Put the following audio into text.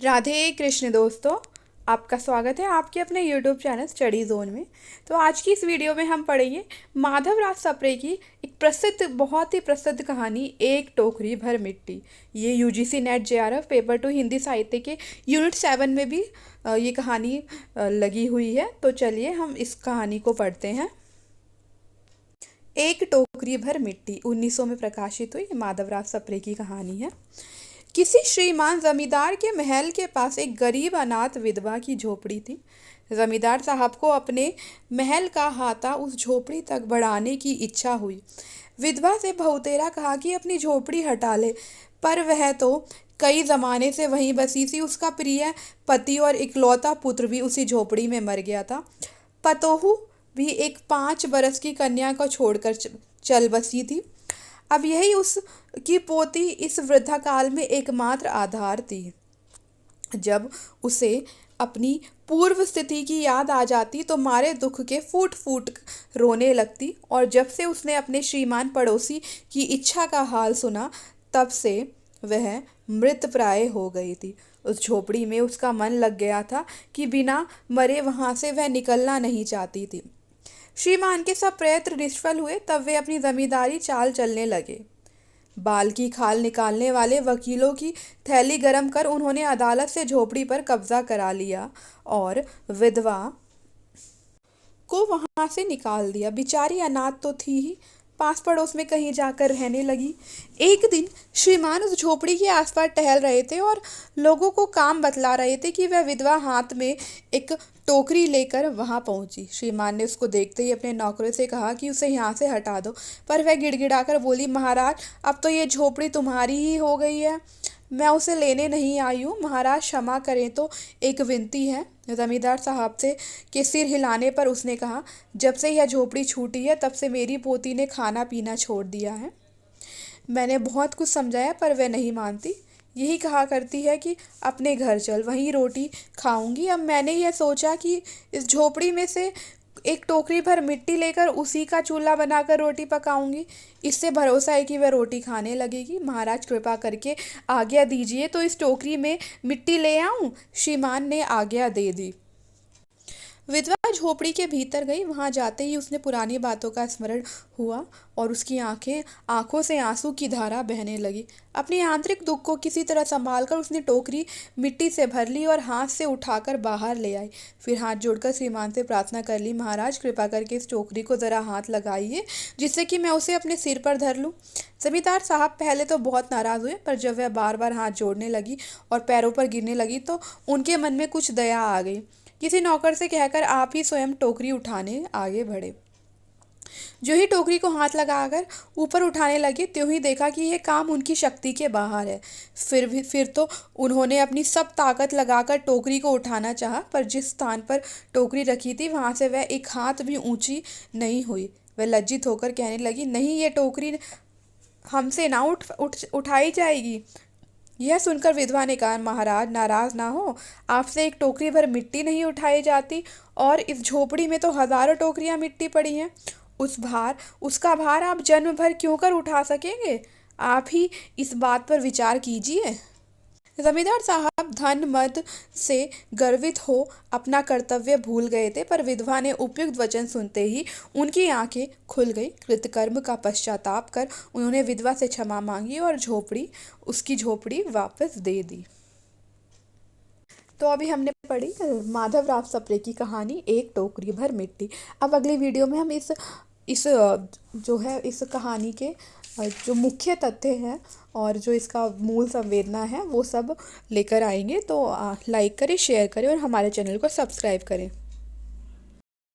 राधे कृष्ण दोस्तों, आपका स्वागत है आपके अपने यूट्यूब चैनल स्टडी जोन में। तो आज की इस वीडियो में हम पढ़ेंगे माधवराव सप्रे की एक बहुत ही प्रसिद्ध कहानी, एक टोकरी भर मिट्टी। ये UGC net JRF paper 2 Hindi साहित्य के यूनिट 7 में भी ये कहानी लगी हुई है। तो चलिए हम इस कहानी को पढ़ते हैं। एक टोकरी भर मिट्टी 1900 में प्रकाशित हुई माधवराव सप्रे की कहानी है। किसी श्रीमान जमींदार के महल के पास एक गरीब अनाथ विधवा की झोपड़ी थी। जमींदार साहब को अपने महल का हाथा उस झोपड़ी तक बढ़ाने की इच्छा हुई। विधवा से बहुतेरा कहा कि अपनी झोपड़ी हटा ले, पर वह तो कई जमाने से वहीं बसी थी। उसका प्रिय पति और इकलौता पुत्र भी उसी झोपड़ी में मर गया था। पतोहू भी एक 5 बरस की कन्या को छोड़कर चल बसी थी। अब यही उसकी पोती इस वृद्धा काल में एकमात्र आधार थी। जब उसे अपनी पूर्व स्थिति की याद आ जाती तो मारे दुख के फूट फूट रोने लगती, और जब से उसने अपने श्रीमान पड़ोसी की इच्छा का हाल सुना तब से वह मृतप्राय हो गई थी। उस झोपड़ी में उसका मन लग गया था कि बिना मरे वहाँ से वह निकलना नहीं चाहती थी। श्रीमान के सब प्रयत्न निष्फल हुए, तब वे अपनी जमींदारी चाल चलने लगे। बाल की खाल निकालने वाले वकीलों की थैली गरम कर उन्होंने अदालत से झोपड़ी पर कब्जा करा लिया और विधवा को वहां से निकाल दिया। बेचारी अनाथ तो थी ही, पास पड़ोस में कहीं जाकर रहने लगी। एक दिन श्रीमान उस झोपड़ी के आसपास टहल रहे थे और लोगों को काम बतला रहे थे कि वह विधवा हाथ में एक टोकरी लेकर वहां पहुंची। श्रीमान ने उसको देखते ही अपने नौकरों से कहा कि उसे यहाँ से हटा दो, पर वह गिड़गिड़ाकर बोली, महाराज, अब तो ये झोपड़ी तुम्हारी ही हो गई है, मैं उसे लेने नहीं आई हूँ। महाराज क्षमा करें, तो एक विनती है। जमींदार साहब से के सिर हिलाने पर उसने कहा, जब से यह झोपड़ी छूटी है तब से मेरी पोती ने खाना पीना छोड़ दिया है। मैंने बहुत कुछ समझाया पर वह नहीं मानती। यही कहा करती है कि अपने घर चल, वहीं रोटी खाऊंगी। अब मैंने यह सोचा कि इस झोपड़ी में से एक टोकरी भर मिट्टी लेकर उसी का चूल्हा बनाकर रोटी पकाऊंगी। इससे भरोसा है कि वह रोटी खाने लगेगी। महाराज कृपा करके आज्ञा दीजिए तो इस टोकरी में मिट्टी ले आऊं। श्रीमान ने आज्ञा दे दी। विधवा झोपड़ी के भीतर गई। वहां जाते ही उसने पुरानी बातों का स्मरण हुआ और उसकी आंखों से आंसू की धारा बहने लगी। अपनी आंतरिक दुख को किसी तरह संभालकर उसने टोकरी मिट्टी से भर ली और हाथ से उठाकर बाहर ले आई। फिर हाथ जोड़कर श्रीमान से प्रार्थना कर ली, महाराज कृपा करके इस टोकरी को जरा हाथ लगाइए, जिससे कि मैं उसे अपने सिर पर धर लूं। जमींदार साहब पहले तो बहुत नाराज हुए, पर जब वह बार बार हाथ जोड़ने लगी और पैरों पर गिरने लगी तो उनके मन में कुछ दया आ गई। किसी नौकर से कहकर आप ही स्वयं टोकरी उठाने आगे बढ़े। जो ही टोकरी को हाथ लगाकर ऊपर उठाने लगे, त्यों ही देखा कि यह काम उनकी शक्ति के बाहर है। फिर तो उन्होंने अपनी सब ताकत लगाकर टोकरी को उठाना चाहा, पर जिस स्थान पर टोकरी रखी थी वहां से वह एक हाथ भी ऊंची नहीं हुई। वह लज्जित होकर कहने लगी, नहीं, ये टोकरी हमसे ना उठाई जाएगी। यह सुनकर विधवा ने कहा, महाराज नाराज ना हो, आपसे एक टोकरी भर मिट्टी नहीं उठाई जाती, और इस झोपड़ी में तो हजारों टोकरियां मिट्टी पड़ी हैं। उसका भार आप जन्म भर क्यों कर उठा सकेंगे? आप ही इस बात पर विचार कीजिए। जमींदार साहब धन मद से गर्वित हो अपना कर्तव्य भूल गए थे, पर विधवा ने उपयुक्त वचन सुनते ही उनकी आंखें खुल गई। कृतकर्म का पश्चाताप कर उन्होंने विधवा से क्षमा मांगी और उसकी झोपड़ी वापस दे दी। तो अभी हमने पढ़ी माधवराव सप्रे की कहानी, एक टोकरी भर मिट्टी। अब अगली वीडियो में हम इस कहानी के जो मुख्य तथ्य हैं और जो इसका मूल संवेदना है वो सब लेकर आएंगे। तो लाइक करें, शेयर करें और हमारे चैनल को सब्सक्राइब करें।